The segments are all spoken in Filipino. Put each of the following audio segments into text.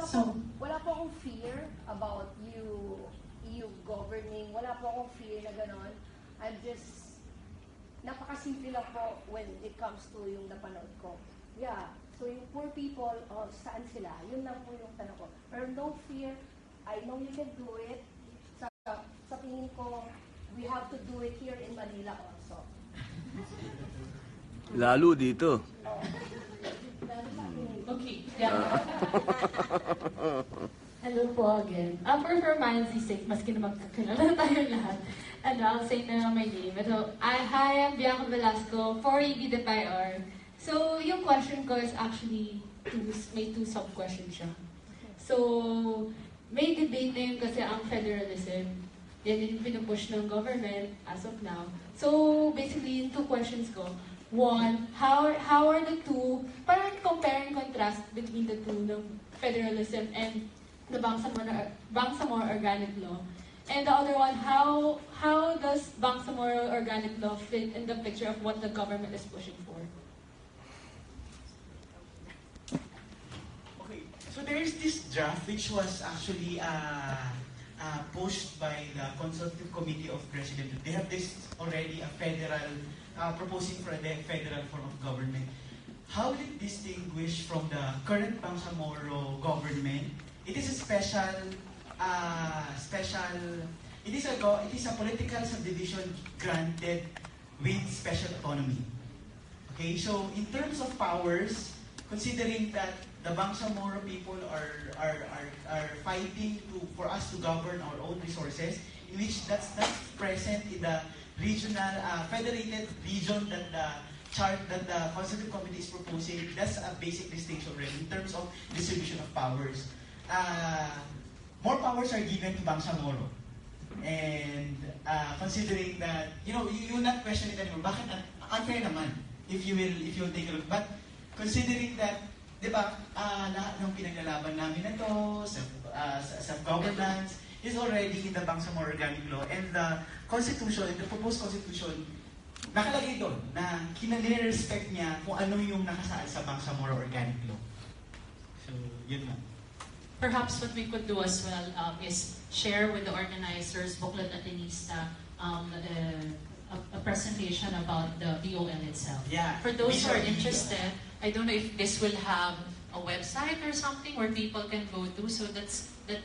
So, wala po akong fear about you governing. Wala po akong fear na gano'n. I'm just, napakasimple lang po when it comes to yung napanood ko. Yeah, so yung poor people, saan sila? Yun lang po yung tanong ko. Pero no fear, I know you can do it. Sa tingin ko, we have to do it here in Manila also. Lalo dito. okay. Yeah. Hello po again. For formality sake, maski na magkakilala tayo lahat, I'll say na lang my name. So, hi, I'm Bianca Velasco, 4EB the PIR. So, yung question ko is actually, may two sub-questions siya. So, may debate na yun kasi ang federalism. Yan yung pinupush ng government as of now. So, basically, yung two questions ko. One, how are the two, parang compare and contrast between the two, ng federalism and the Bangsamoro Organic Law. And the other one, how does Bangsamoro Organic Law fit in the picture of what the government is pushing for? Okay, so there is this draft which was actually pushed by the Consultative Committee of President. They have this already a federal, proposing for a federal form of government. How will it distinguish from the current Bangsamoro government? It is a it is a political subdivision granted with special autonomy. Okay, so in terms of powers, considering that the Bangsamoro people are fighting for us to govern our own resources, in which that's present in the regional federated region that the Consultative Committee is proposing. That's a basic distinction really in terms of distribution of powers. More powers are given to Bangsamoro. And considering that, you will not question it anymore. Bakit unfair naman, if you will take a look. But considering that, di ba, lahat ng pinaglalaban namin na to, self-governance, is already in the Bangsamoro Organic Law. And the Constitution, the proposed Constitution, nakalagay doon na kinanire-respect niya kung ano yung nakasaad sa Bangsamoro Organic Law. So, yun lang. Perhaps what we could do as well is share with the organizers, Buklat Atenista, a presentation about the BOL itself. Yeah. For those who are interested, I don't know if this will have a website or something where people can go to, so that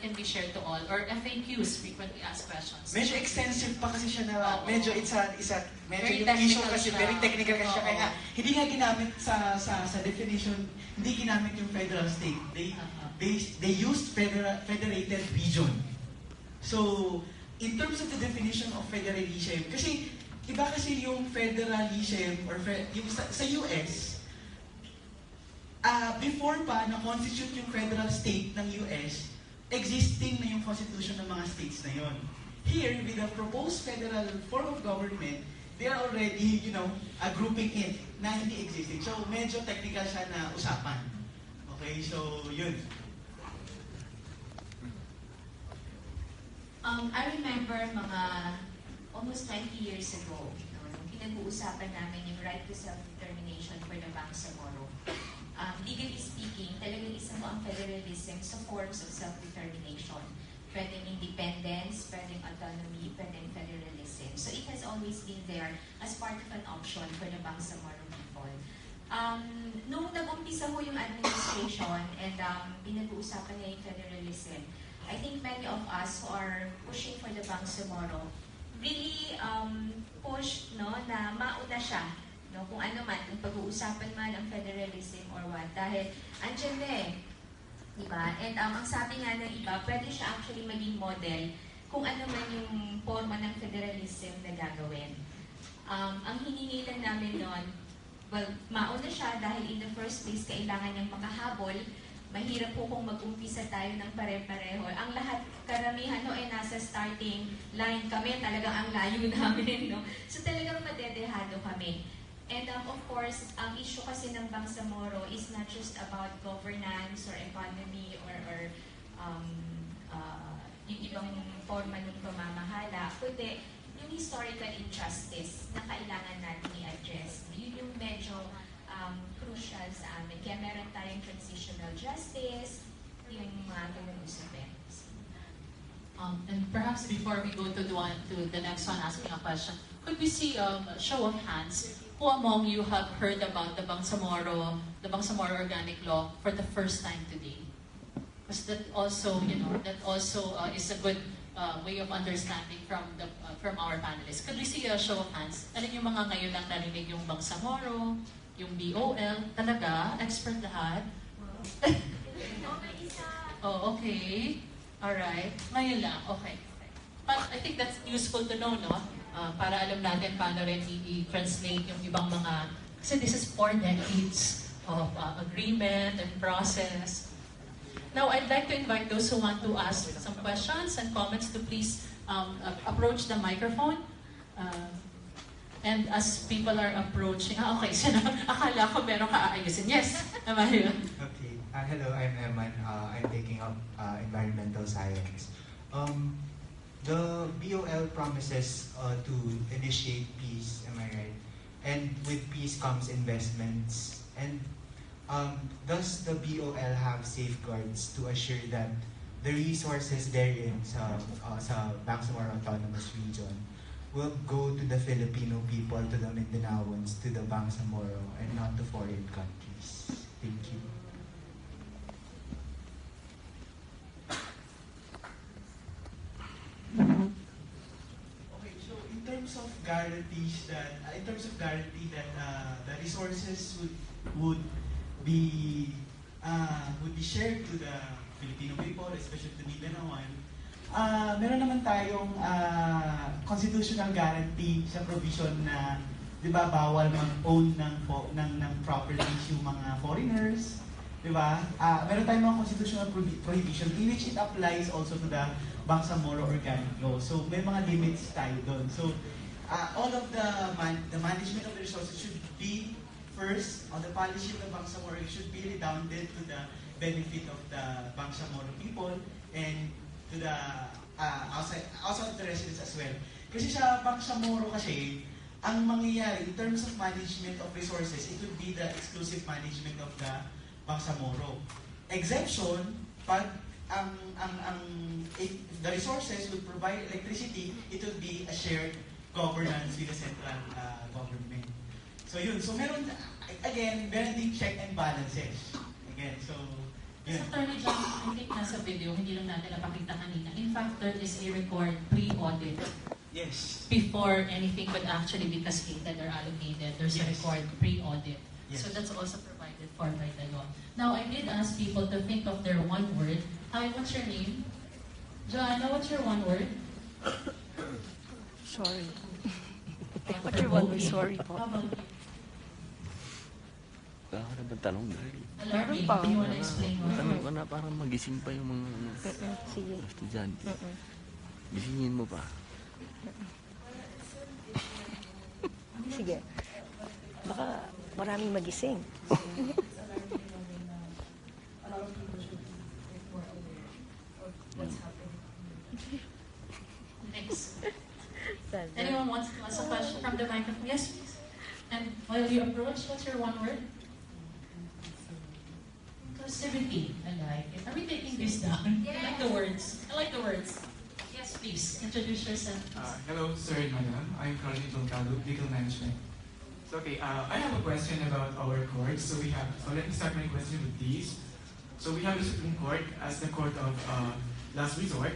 can be shared to all, or FAQs, frequently asked questions. Medyo extensive pa kasi siya na, medyo Very yung issue kasi, siya. very technical kasi siya, kaya hindi nga ginamit sa definition, hindi ginamit yung federal state. They used federated region. So, in terms of the definition of federalism, kasi iba kasi yung federalism or yung sa US, before pa na-constitute yung federal state ng US, existing na yung constitution ng mga states na yon. Here, with the proposed federal form of government, they are already, grouping it na hindi existing. So, medyo technical siya na usapan. Okay, so, yun. I remember mga almost 20 years ago, nung pinag-uusapan namin yung right to self-determination for the Bangsamoro. Legally speaking, talagang isa mo ang federalism sa forms of self-determination. Pwedeng independence, pwedeng autonomy, pwedeng federalism. So it has always been there as part of an option for the Bangsamoro people. Nung nag-umpisa ho yung administration and pinag-uusapan niya yung federalism, I think many of us who are pushing for the Bangsamoro really push na mauna siya. Kung ano man, ang pag-uusapan man ang federalism or what. Dahil andyan na eh. Diba? And ang sabi nga ng iba, pwede siya actually maging model kung ano man yung forma ng federalism na gagawin. Ang hiningi lang namin noon, well, mauna siya dahil in the first place, kailangan niyang makahabol. Mahirap po kung mag-umpisa tayo ng pare-pareho. Ang lahat, karamihan ay nasa starting line kami. Talagang ang layo namin. So talagang madedehado kami. And of course, ang issue kasi ng Bangsamoro is not just about governance or economy or yung ibang forma ng pamamahala, kundi yung historical injustice na kailangan natin i-address. Yun yung medyo crucial sa amin. Kaya meron tayong transitional justice, yung natin ng usapin. And perhaps before we go to the next one asking a question, could we see a show of hands? Who among you have heard about the Bangsamoro Organic Law for the first time today? Because that also, is a good way of understanding from our panelists. Could we see a show of hands? Alin yung mga ngayon lang narinig yung Bangsamoro, yung BOL, talaga, expert lahat? Oh, okay. Alright. Ngayon lang. Okay. But I think that's useful to know, no? Para alam natin paano rin i-translate yung ibang mga... Kasi this is 4 decades of agreement and process. Now, I'd like to invite those who want to ask some questions and comments to please approach the microphone. And as people are approaching... okay. So, akala ko meron ka aayusin. Yes, Mario. Okay. Hello, I'm Eman. I'm taking up environmental science. The BOL promises to initiate peace, am I right? And with peace comes investments. And does the BOL have safeguards to assure that the resources therein sa Bangsamoro Autonomous Region will go to the Filipino people, to the Mindanaoans, to the Bangsamoro, and not to foreign countries? Thank you. Okay, so in terms of guarantee that the resources would be shared to the Filipino people, especially the Mindanaoan, meron naman tayong constitutional guarantee sa provision na, di ba, bawal mag-own ng properties yung mga foreigners, di ba? Meron tayong mga constitutional prohibition in which it applies also to the Bangsamoro Organic Law. So may mga limits tayo doon. So all of the management of the resources should be first on the policy of the Bangsamoro. It should be redounded to the benefit of the Bangsamoro people and to the outside of the residents as well. Kasi sa Bangsamoro kasi, ang mangyayari in terms of management of resources, it would be the exclusive management of the Bangsamoro. Exemption, pag if the resources would provide electricity, it would be a shared governance with the central government. So yun. So meron din check and balances. Again, so yun. Sa Attorney John, I think nasa video, hindi lang natin napakita kanina. In fact, there is a record pre-audit. Yes. Before anything could actually be cascaded or allocated, there's a record pre-audit. Yes. So that's also provided for by the law. Now, I did ask people to think of their one word. Hi, what's your name? Joanna, what's your one word? Sorry. What's your one word? Sorry po. How about you? Wala ka na ba tanong? Alarming. pa. Do you want to explain more? Tanong ka na para magising pa yung mga Sige. estudyante. Gisingin mo pa. Sige. Baka maraming magising. What's happening? Thanks. Anyone wants to ask a question from the microphone? Yes, please. And while you approach, what's your one word? Inclusivity. I like it. Are we taking this down? Yes. I like the words. I like the words. Yes, please. Introduce yourself. Hello, sir and madam. I'm Carlin Tolcado, Legal Management. So, okay, I have a question about our courts. So let me start my question with these. So we have the Supreme Court as the court of last resort.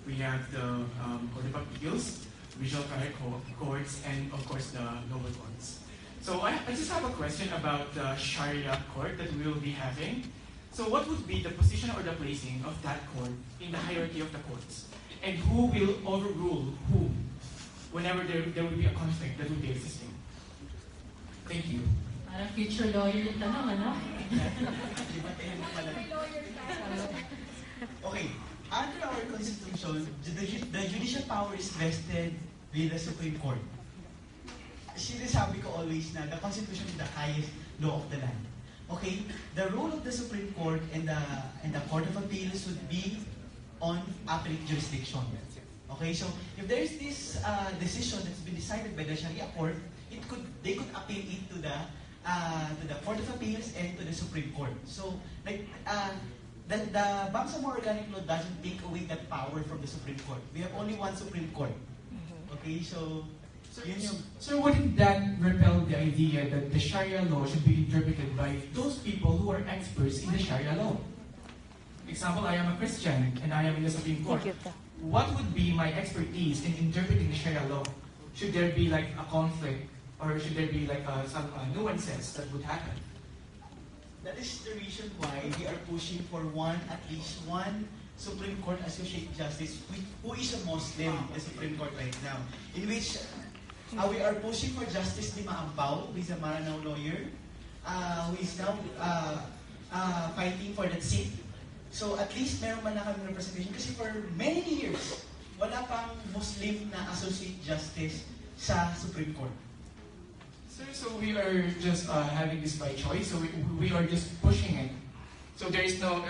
We have the Court of Appeals, regional appellate courts, and of course the lower courts. So I just have a question about the Sharia court that we will be having. So what would be the position or the placing of that court in the hierarchy of the courts? And who will overrule who whenever there will be a conflict that will be existing? Thank you. Parang future lawyer yung tanong, ano? Okay, under our constitution, the judicial power is vested with the Supreme Court. Sinasabi ko always na the Constitution is the highest law of the land. Okay, the role of the Supreme Court and the Court of Appeals would be on appellate jurisdiction. Okay, so if there is this decision that's been decided by the Sharia court, they could appeal it to the Court of Appeals and to the Supreme Court. So, like, the Bangsamoro Organic Law doesn't take away that power from the Supreme Court. We have only one Supreme Court. Okay, so yun yung... So wouldn't that repel the idea that the Sharia law should be interpreted by those people who are experts in the Sharia law? Example, I am a Christian and I am in the Supreme Court. What would be my expertise in interpreting the Sharia law? Should there be like a conflict, or should there be like some nuances that would happen? That is the reason why we are pushing for at least one Supreme Court Associate Justice who is a Muslim in the Supreme Court right now. In which we are pushing for Justice Lima Ampao, who is a Maranao lawyer, who is now fighting for that seat. So at least meron man na kami representation kasi for many years, wala pang Muslim na Associate Justice sa Supreme Court. So we are just having this by choice. So we are just pushing it. So there is no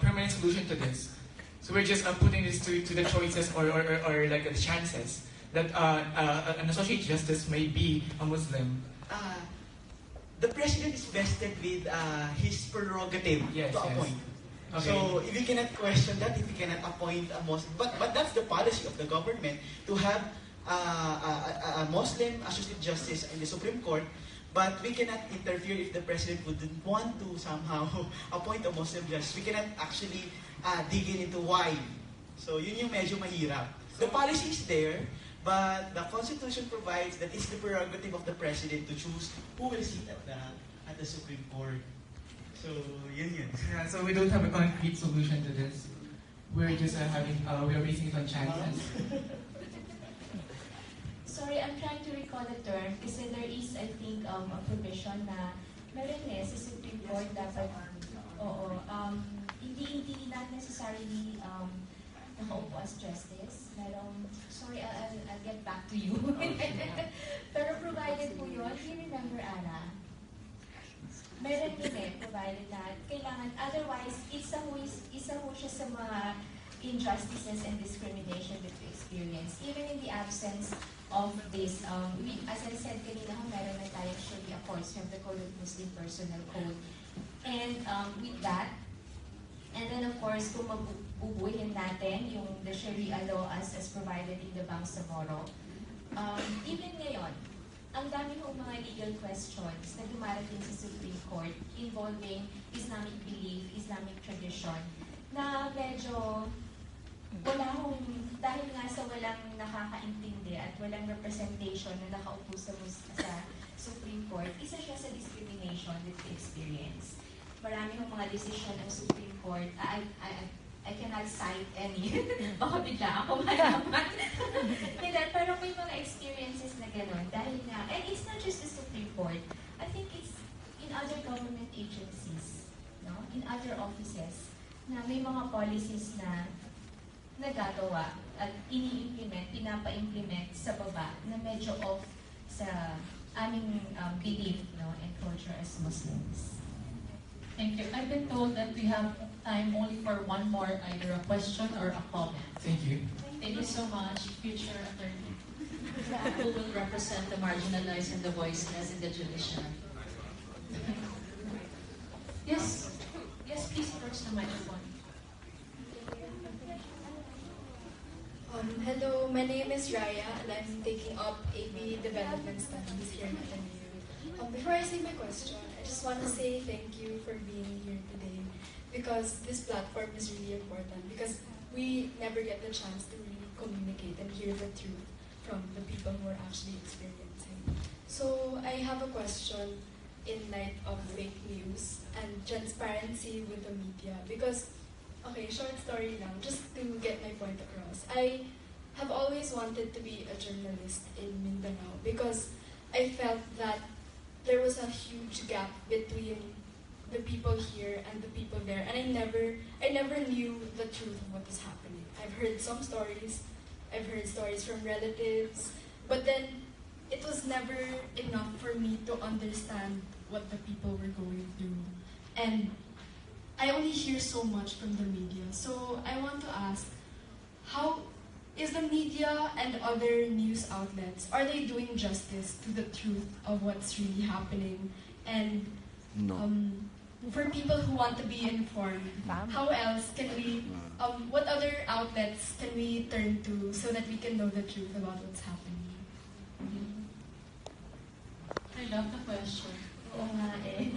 permanent solution to this. So we're just putting this to the choices or like the chances that an associate justice may be a Muslim. The president is vested with his prerogative to appoint. Okay. So if you cannot question that, if you cannot appoint a Muslim, but that's the policy of the government to have a Muslim associate justice in the Supreme Court. But we cannot interfere if the president wouldn't want to somehow appoint a Muslim judge. We cannot actually dig into why. So yun yung medyo mahirap. The policy is there, but the Constitution provides that it's the prerogative of the president to choose who will sit at the Supreme Court. So yun. Yeah, so we don't have a concrete solution to this. We're just we're basing it on chances. Sorry, I'm trying to recall the term kasi there is, I think, a provision na meron sa Supreme Court dapat, hindi not necessarily nakaupo as justice. Sorry, I'll get back to you. Pero provided po yun, do you remember, Anna? Meron din provided na kailangan, otherwise, isa ho siya sa mga injustices and discrimination that we experience. Even in the absence of this, as I said kanina, meron na tayo Sharia courts, we have the Code of Muslim Personal Code. And with that, and then of course, kung mabubuhin natin the Sharia law as provided in the Bangsamoro, even ngayon, ang dami hong mga legal questions na dumarating sa Supreme Court involving Islamic belief, Islamic tradition, na medyo dahil nga sa walang nakakaintindi at walang representation na nakaupo sa Supreme Court, isa siya sa discrimination that we experience. Marami hong mga decision ng Supreme Court, I cannot cite any. Baka bigla ako malaman. Pero may mga experiences na gano'n. Dahil nga, and it's not just the Supreme Court. I think it's in other government agencies, no? In other offices, na may mga policies na nagagawa at pinapa-implement sa baba na medyo off sa aming belief, no, and culture as Muslims. Thank you. I've been told that we have time only for one more, either a question or a comment. Thank you. Thank you so much, future attorney, who will represent the marginalized and the voiceless in the judiciary. Yes, please approach the microphone. Hello, my name is Raya and I'm taking up AB Development Studies here at NU. Before I say my question, I just want to say thank you for being here today because this platform is really important because we never get the chance to really communicate and hear the truth from the people who are actually experiencing. So I have a question in light of fake news and transparency with the media because, okay, short story lang, just to get my point across. I have always wanted to be a journalist in Mindanao because I felt that there was a huge gap between the people here and the people there, and I never knew the truth of what was happening. I've heard some stories, I've heard stories from relatives, but then it was never enough for me to understand what the people were going through. And I only hear so much from the media. So I want to ask, how is the media and other news outlets, are they doing justice to the truth of what's really happening? And No. for people who want to be informed, how else can we, what other outlets can we turn to so that we can know the truth about what's happening? I love the question. Oo nga eh.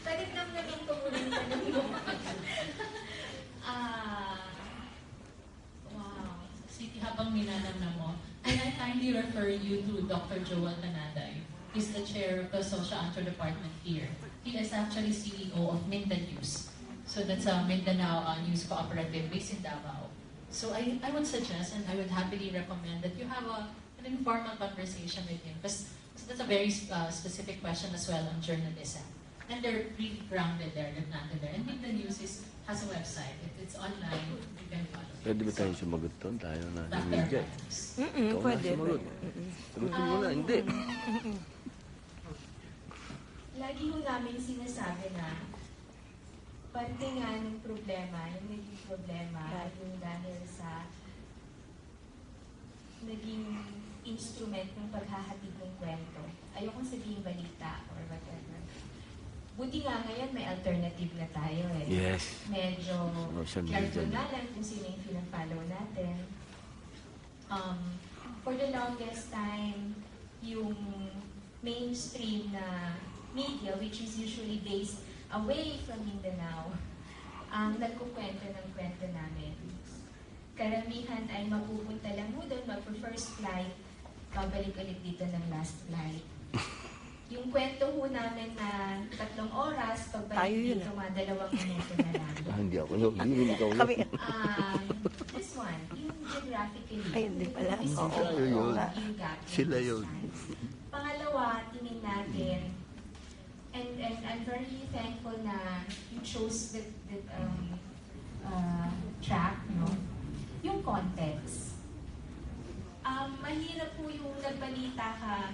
Pagkakam na rin ko muna yung tanong mo. Wow. Sige, habang minanam mo, can I kindly refer you to Dr. Joel Tanaday? He's the chair of the Social Antro Department here. He is actually CEO of Mindan News. So that's a Mindanao news cooperative based in Davao. So I would suggest and I would happily recommend that you have an informal conversation with him because that's a very specific question as well on journalism. And they're really grounded there, they're planted there. And Mindan News has a website. It's online. You can follow it. Pwede ba tayo sumagot doon? Tayo na ng media. Ikaw Pwede. na sumagot. Sagutin mo na, hindi. Lagi ho namin sinasabi na parte nga ng problema, yung naging problema, ay yung dahil sa naging instrument ng paghahatid ng kwento. Ayokong sabihin balita or whatever. Buti nga ngayon may alternative na tayo eh. Yes. Medyo Social careful media. na lang kung sino yung pinafollow natin. For the longest time, yung mainstream na media, which is usually based away from Mindanao, ang nagkukwento ng kwento namin. Karamihan ay mapupunta lang mo doon, mag-first flight, babalik ulit dito ng last flight. Yung kwento ho namin na 3 oras, pagbalik dito, mga 2 minuto na lang. Hindi ako yun. Hindi ikaw yun. This one, yung geographically. Ay, hindi pala. Sila yun. Sila yun. Pangalawa, tingin natin, and I'm very thankful na you chose the track, no? Yung context. Mahirap po yung nagbalita ka,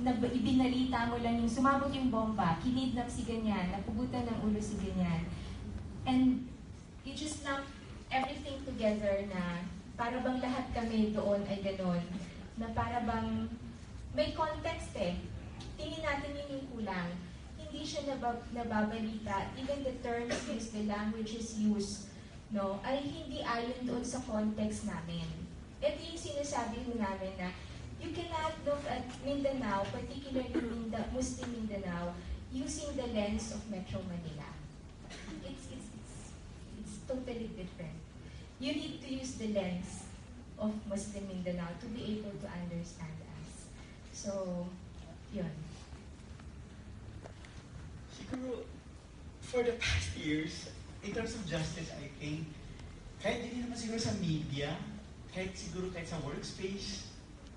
ibinalita mo lang yung sumabog yung bomba, kinidnap si ganyan, napugutan ng ulo si ganyan. And you just lump everything together na para bang lahat kami doon ay ganon. Na para bang may context eh. Tingin natin yun yung kulang. Hindi siya nababalita. Even the terms used, the languages used, no, ay hindi ayon doon sa context namin. Ito yung sinasabi ho namin na you cannot look at Mindanao, particularly Muslim Mindanao, using the lens of Metro Manila. It's totally different. You need to use the lens of Muslim Mindanao to be able to understand us. So, yun. Siguro, for the past years, in terms of justice, I think, kahit hindi naman siguro sa media, kahit siguro sa workspace,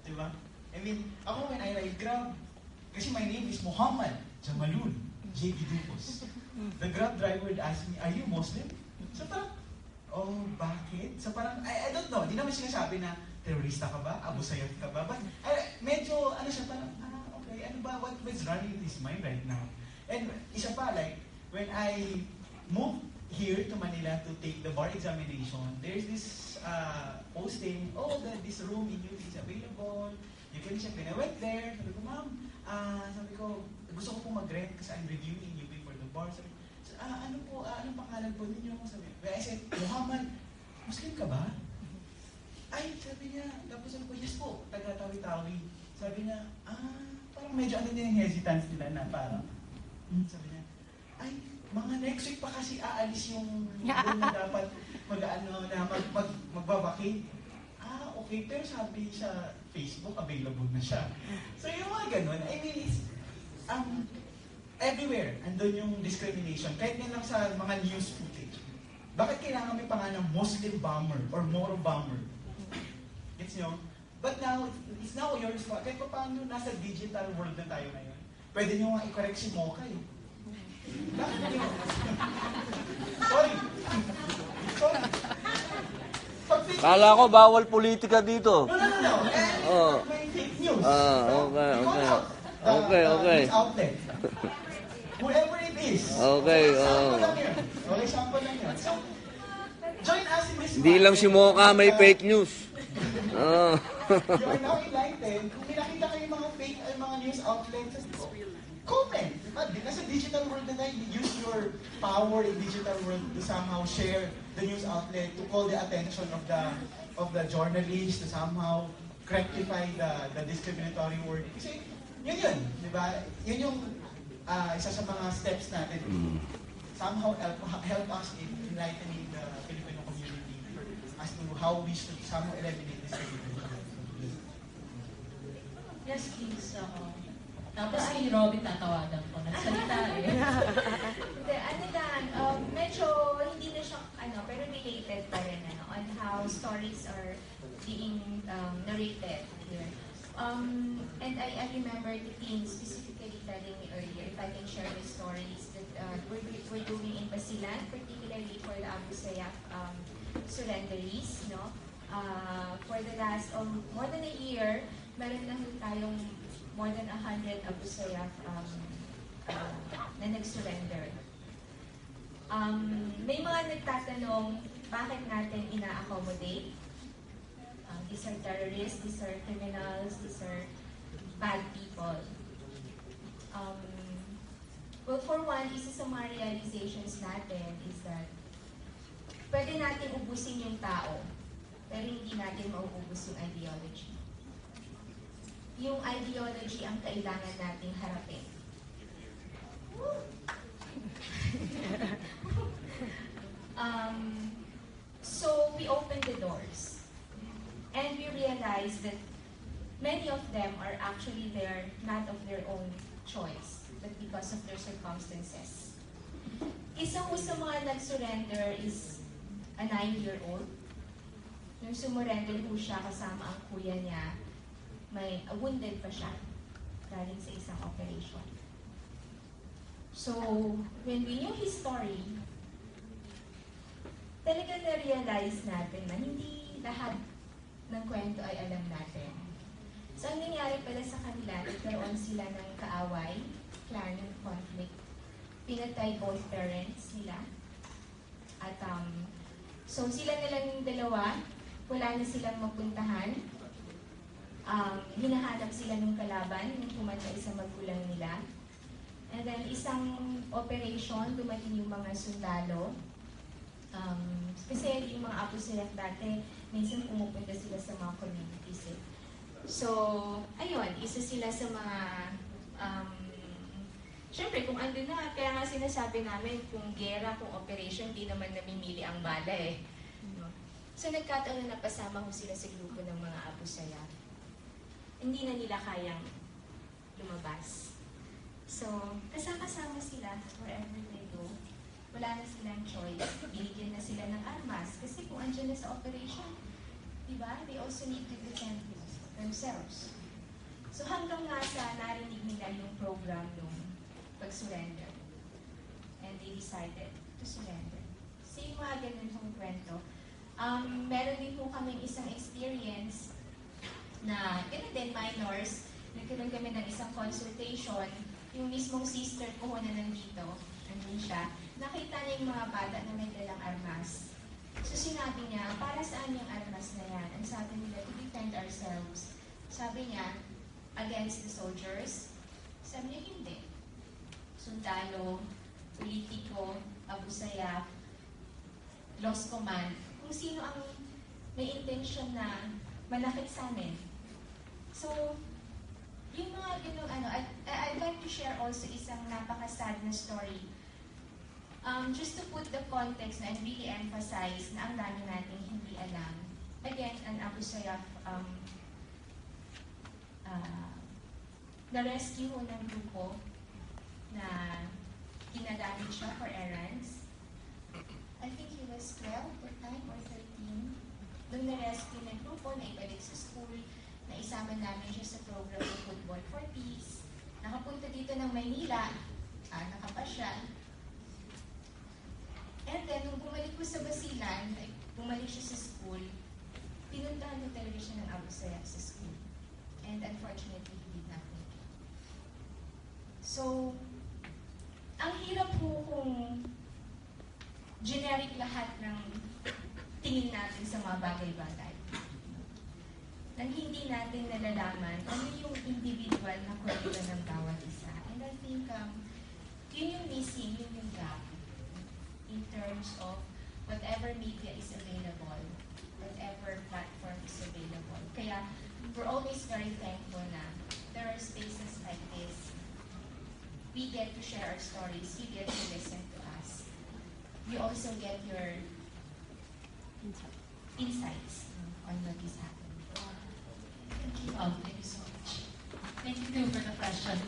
di ba? I mean, ako when I ride Grab, kasi my name is Muhammad Jamalun J.B. Dupos. The Grab driver would ask me, are you Muslim? So parang, oh, bakit? So parang, I don't know, di naman sinasabi na, terorista ka ba? Abu Sayyaf ka ba? But, medyo, ano siya, parang, okay, ano ba, what's running in his mind right now? And isa pa, like, when I moved here to Manila to take the bar examination, there's this posting, this room in UP is available, you can check. When I went there, sabi ko, ma'am, sabi ko, gusto ko pong mag-rent kasi I'm reviewing UP for the bar. Sabi ko, ano po, anong pangalan po ninyo? Sabi ko, I said, Muhammad, Muslim ka ba? Ay, sabi niya, tapos sabi ko, yes po, taga-tawi-tawi. Sabi niya, parang medyo ano din yung hesitance nila na parang, sabi niya, ay, mga next week pa kasi aalis yung room na dapat magbabakit. Okay, pero sabi sa Facebook, available na siya. So yung mga ganun, I mean, it's, everywhere, andun yung discrimination. Kahit nga lang sa mga news footage. Bakit kailangan may pangalan ng Muslim bomber or Moro bomber? Gets nyo? But now, it's now your response. Kahit pa paano nasa digital world na tayo ngayon, pwede nyo nga i-correct si Mocha eh. Bakit nyo? Sorry. Kala ko bawal politika dito. No. May fake news. Okay. Outlet. Whoever it is. Okay, Sample lang yun. So, join us in this. Hindi lang si Mocha may fake news. You are now enlightened. Kung may nakita kayong mga fake, mga news outlets, comment. nasa digital world na tayo, use your power in digital world to somehow share the news outlet, to call the attention of the journalist, to somehow rectify the discriminatory word. Kasi yun, di ba? Yun yung isa sa mga steps natin. Somehow help us in enlightening the Filipino community as to how we should somehow eliminate discrimination. Yes, please. Tapos si Robin tatawagan ko. Nagsalita eh. Hindi, ano lang, medyo hindi na siya, pero related pa rin, on how stories are being narrated here. And I remember the team specifically telling me earlier, if I can share the stories that we're doing in Basilan, particularly for the Abu Sayyaf surrenderies, no? For the last, more than a year, meron na tayong more than 100 Abu Sayyaf na nag-surrender. May mga nagtatanong, bakit natin ina-accommodate? These are terrorists, these are criminals, these are bad people. Well, for one, isa sa mga realizations natin is that pwede natin ubusin yung tao, pero hindi natin mauubos yung ideology. Yung ideology ang kailangan nating harapin. So we opened the doors. And we realized that many of them are actually there not of their own choice, but because of their circumstances. Isa po sa mga nag-surrender is a 9-year-old. Nung sumurrender po siya kasama ang kuya niya, may wounded pa siya galing sa isang operation. So, when we knew his story, talaga na-realize natin na hindi lahat ng kwento ay alam natin. So, ang nangyari pala sa kanila, nagkaroon sila ng kaaway, clan conflict. Pinatay both parents nila. At, so sila nilang dalawa, wala na silang mapuntahan. Hinahanap sila ng kalaban, yung pumatay sa magulang nila. And then, isang operation, dumating yung mga sundalo. Kasi yung mga Abu Sayyaf dati, minsan pumupunta sila sa mga communities eh. So, ayun, isa sila sa mga, syempre kung andun na, kaya nga sinasabi namin, kung gera, kung operation, di naman namimili ang bala eh. No? So, nagkataon na napasama ko sila sa grupo ng mga Abu Sayyaf. Hindi na nila kayang lumabas. So, kasama-sama sila wherever they go. Wala na silang choice. Binigyan na sila ng armas. Kasi kung andyan na sa operation, diba, they also need to defend themselves. So hanggang nga sa narinig nila yung program nung pag-surrender. And they decided to surrender. So yung mga ganun yung kwento. Meron din po kaming isang experience na, ganun din, minors, nagkaroon kami ng isang consultation. Yung mismong sister ko na nandito, nandun siya, nakita niya yung mga bata na may dalang armas. So sinabi niya, para saan yung armas na yan? Ang sabi nila, to defend ourselves. Sabi niya, against the soldiers? Sabi niya, hindi. Sundalo, politiko, Abu Sayyaf, lost command, kung sino ang may intention na malakit sa amin. So, yung mga ganun, I'd like to share also isang napaka-sad na story. Just to put the context and really emphasize na ang dami nating hindi alam. Again, an Abu Sayyaf na-rescue ho ng grupo na ginagamit siya for errands. I think he was 12 that time or 13. Nung na-rescue ng grupo, na ibalik sa school, na isama namin siya sa program ng Football for Peace. Nakapunta dito ng Maynila, nakapasyal. And then, nung bumalik ko sa Basilan, bumalik siya sa school, pinuntahan ko talaga siya ng Abu Sayyaf sa school. And unfortunately, he did not make it. So, ang hirap po kung generic lahat ng tingin natin sa mga bagay-bagay. Nang hindi natin nalalaman ano yung individual na kwento ng bawat isa. And I think Yun yung missing, yun yung gap in terms of whatever media is available, whatever platform is available. Kaya we're always very thankful na there are spaces like this. We get to share our stories, you get to listen to us. You also get your insights on what is happening. Thank you. Thank you so much. Thank you too for the question.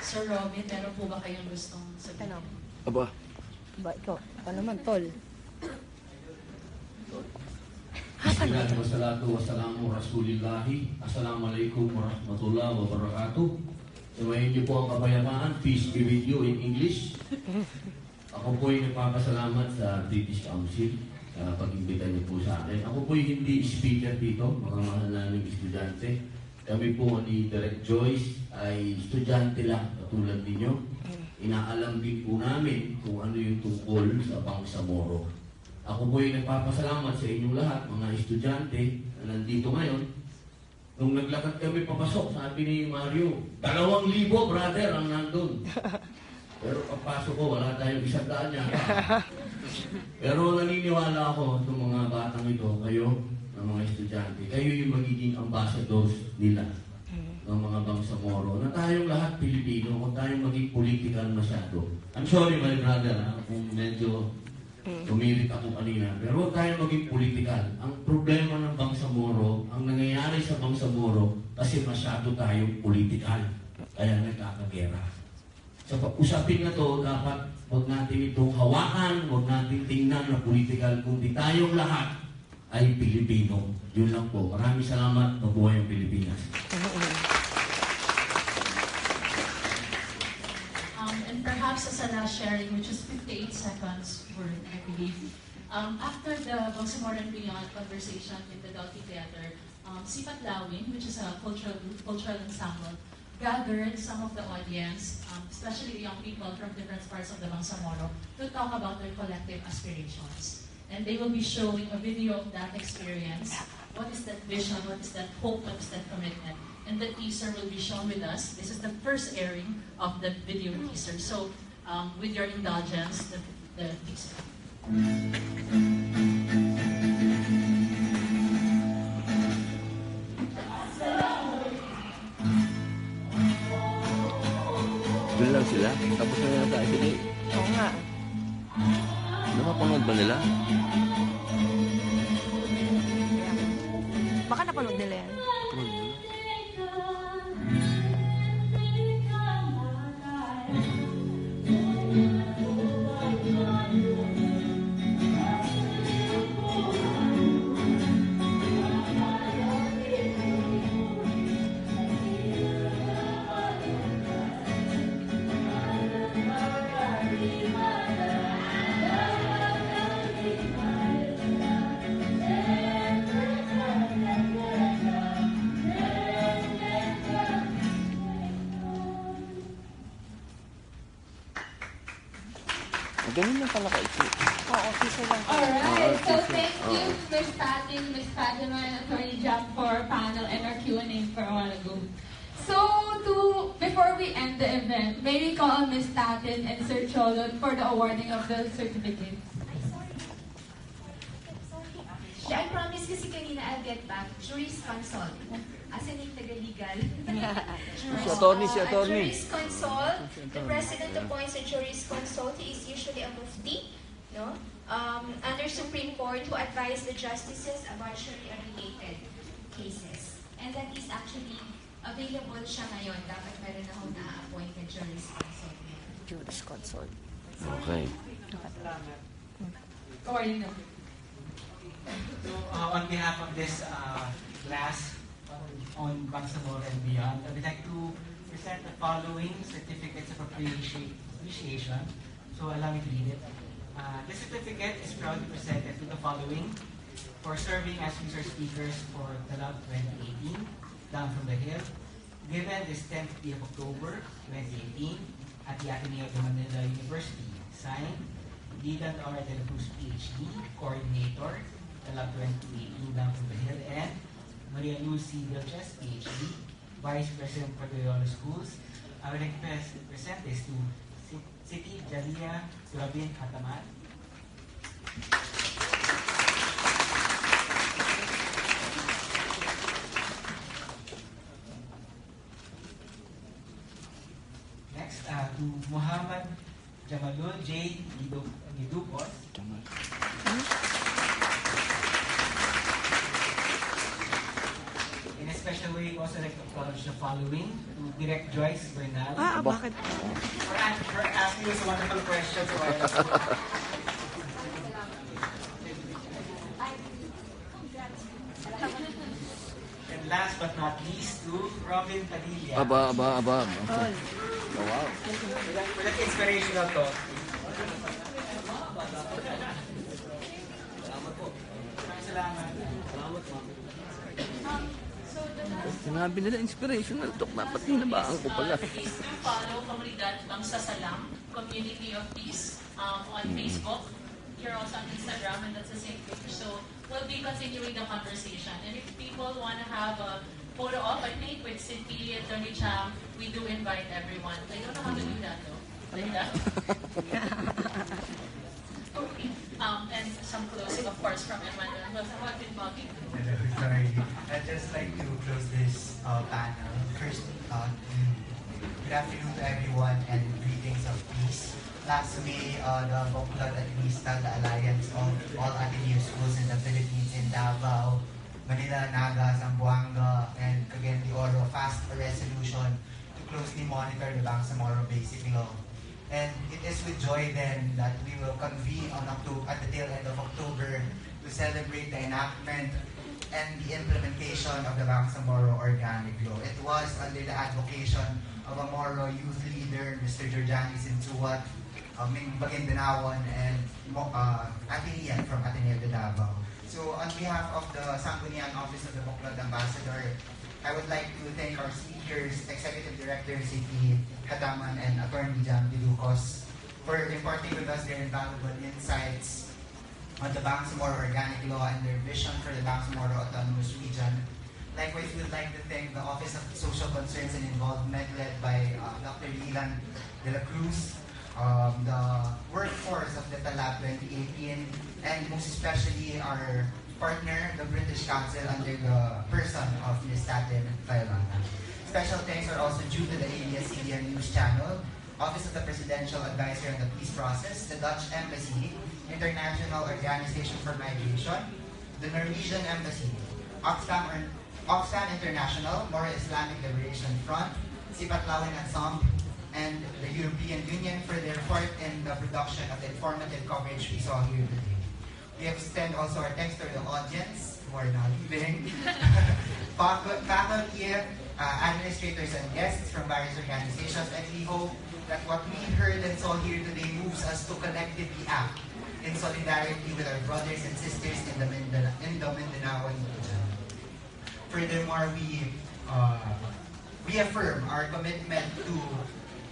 Sir Robin, meron po ba kayong gustong sabihin? Ano? Aba, Ba, ikaw? Ano naman, tol? Bismillah wa salatu wa salamu rasulillahi. Assalamualaikum warahmatullahi wabarakatuh. Sumayin niyo po ang kapayapaan. Peace be with you in English. Ako po ay nagpapasalamat sa British Council sa pag-imbita niyo po sa akin. Ako po ay hindi speaker dito, mga mahal naming estudyante. Kami po ni Direct Joyce ay estudyante lang, katulad ninyo. Inaalam din po namin kung ano yung tungkol sa Bangsamoro. Ako po ay nagpapasalamat sa inyong lahat, mga estudyante na nandito ngayon. Nung naglakad kami papasok, sabi ni Mario, 2,000 brother ang nandun. Pero pagpasok ko, wala tayong 100 niya. Pero naniniwala ako itong mga batang ito, kayo, ng mga estudyante, kayo yung magiging ambassadors nila ng mga Bangsamoro, na tayong lahat Pilipino, kung tayong maging political masyado. I'm sorry my brother, kung medyo tumirit ako kanina, pero huwag tayong maging political. Ang problema ng Bangsamoro, ang nangyayari sa Bangsamoro, kasi masyado tayong political, kaya nagkakagera. Sa usapin na to, dapat huwag natin itong hawakan, huwag natin tingnan na political, kundi tayong lahat ay Pilipino. Yun lang po. Maraming salamat. Mabuhay ang Pilipinas. And perhaps as a last sharing, which is 58 seconds worth, I believe. After the Bangsamoro and Beyond conversation in the Doughty Theater, Sipat Lawin, which is a cultural ensemble, gathered some of the audience, especially young people from different parts of the Bangsamoro, to talk about their collective aspirations. And they will be showing a video of that experience. What is that vision? What is that hope? What is that commitment? And the teaser will be shown with us. This is the first airing of the video teaser. So, with your indulgence, the teaser. doon lang sila. Tapos na nila tayo sila. Oo nga. Napapanood ba nila? Baka napanood nila yan. Ganun lang pala kaisip. Oo, teaser lang. Alright, so thank you, Ms. Tatin, Ms. Fatima, and Attorney Jack for our panel and our Q&A for a while ago. So, before we end the event, may we call on Ms. Tatin and Sir Cholon for the awarding of the certificates. I promise kasi kanina I'll get back. Juris consult. As in legal. Si attorney. Juris consult. The president appoints a juris consult. He is usually a mufti, no? Under Supreme Court who advise the justices about Sharia-related cases. And that is actually available siya ngayon. Dapat meron na akong na-appoint na juris consult. Juris consult. Okay. Awarding them. So, on behalf of this class on Bangsamoro and Beyond, I would like to present the following certificates of appreciation. So, allow me to read it. This certificate is proudly presented to the following for serving as resource speakers for Talab 2018, Down from the Hill, given this 10th day of October 2018 at the Ateneo de Manila University. Signed, Didan Laura de la Cruz, PhD, Coordinator, Talab 2018, Down from the Hill, and Maria Lucy Vilches, PhD, Vice President for Loyola Schools. I would like to present this to Siti Jalia Surabin Hataman. Next, to Muhammad Jamalul J. Nidupos. In a special way, we also like to acknowledge the following to Direct Joyce Bernal. Bakit? For asking us wonderful questions a while ago. And last but not least, to Robin Padilla. Aba. Oh, wow. Walang inspirational to. Salamat. Sinabi nila inspirational talk. Dapat hinabaan ko pala. Please do follow Komunidad Bangsasalam, Community of Peace, on Facebook. You're also on Instagram, and that's the same page. So we'll be continuing the conversation. And if people want to have a photo op, I think, with City Attorney Cham, we do invite everyone. I don't know how to do that, though. Like that. Okay. And some closing, of course, from Emmanuel. Who have been talking. Hello, sorry. I'd just like to close this panel. First, good afternoon to everyone and greetings of peace. Last May, the Buklod Atenista, the Alliance of all Ateneo schools in the Philippines in Davao, Manila, Naga, Zamboanga, and Cagayan de Oro passed a resolution to closely monitor the Bangsamoro Basic Law. And it is with joy then that we will convene at the tail end of October to celebrate the enactment and the implementation of the Bangsamoro Organic Law. It was under the advocation of a Moro youth leader, Mr. Georgiani Sinsuat, Ming Bagindanawan, and Atenean from Ateneo de Davao. So on behalf of the Sangguniang Office of the Buklod Ambassador, I would like to thank our speakers, Executive Director Siti Hataman and Attorney Jam Dilucos for imparting with us their invaluable insights on the Bangsamoro Organic Law and their vision for the Bangsamoro Autonomous Region. Likewise, we would like to thank the Office of Social Concerns and Involvement led by Dr. Lilan de la Cruz, the workforce of the TALAB 2018, and most especially our partner, the British Council, under the person of Ms. Tatin Failana. Special thanks are also due to the ABS-CBN News Channel, Office of the Presidential Advisor on the Peace Process, the Dutch Embassy, International Organization for Migration, the Norwegian Embassy, Oxfam International, Moro Islamic Liberation Front, Sipatlawin Ensemble, and the European Union for their part in the production of the informative coverage we saw here today. We extend also our thanks to the audience who are not leaving, faculty, administrators, and guests from various organizations, and we hope that what we heard and saw here today moves us to collectively act in solidarity with our brothers and sisters in the Mindanaoan region. Furthermore, we reaffirm our commitment to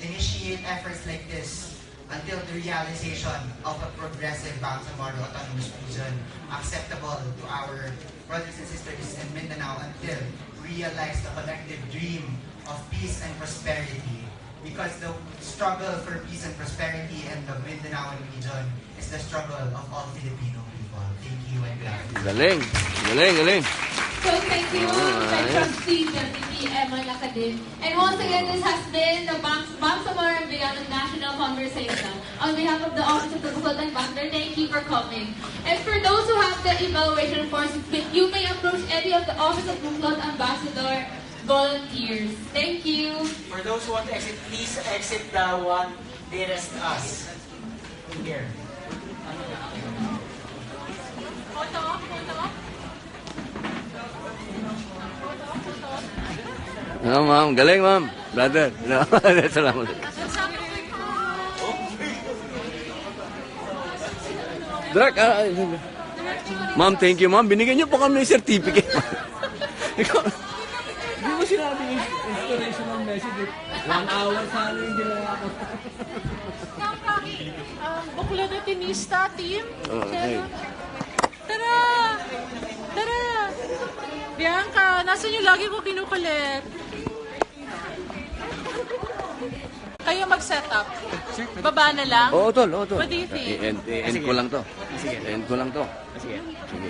initiate efforts like this until the realization of a progressive Bangsamoro Autonomous Region acceptable to our brothers and sisters in Mindanao until we realize the collective dream of peace and prosperity. Because the struggle for peace and prosperity in the Mindanaoan region is the struggle of all Filipino people. Thank you and good afternoon. Galing. So thank you, my trustee, Deputy Emma Lacadin. And once again, this has been the Bangsamoro and Beyond National Conversation. On behalf of the Office of the Buklod Ambassador, thank you for coming. And for those who have the evaluation forms, you may approach any of the Office of Buklod Ambassador volunteers. Thank you. For those who want to exit, please exit the one nearest us. Here. No, ma'am. Galing, ma'am. Brother. No, salamat. Drak, ma'am, thank you, ma'am. Binigyan niyo po kami ng certificate. Ikaw, di mo sinabi yung inspirational message. 1 hour sana yung ginawa ko. Buklod Atenista team. Okay. Tara! Tara! Bianca, nasa niyo lagi ko kinukulit? Kayo mag-set up. Baba na lang. Oo, tol, oo, tol. What do you think? End ko lang to. Sige. End ko lang to. Sige. Sige.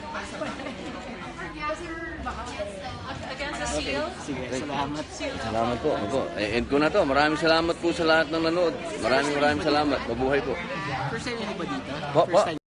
Against the seal? Sige, salamat. Salamat po. Opo. End ko na to. Maraming salamat po sa lahat ng nanood. Maraming salamat. Mabuhay po. First time niyo ba dito? Po.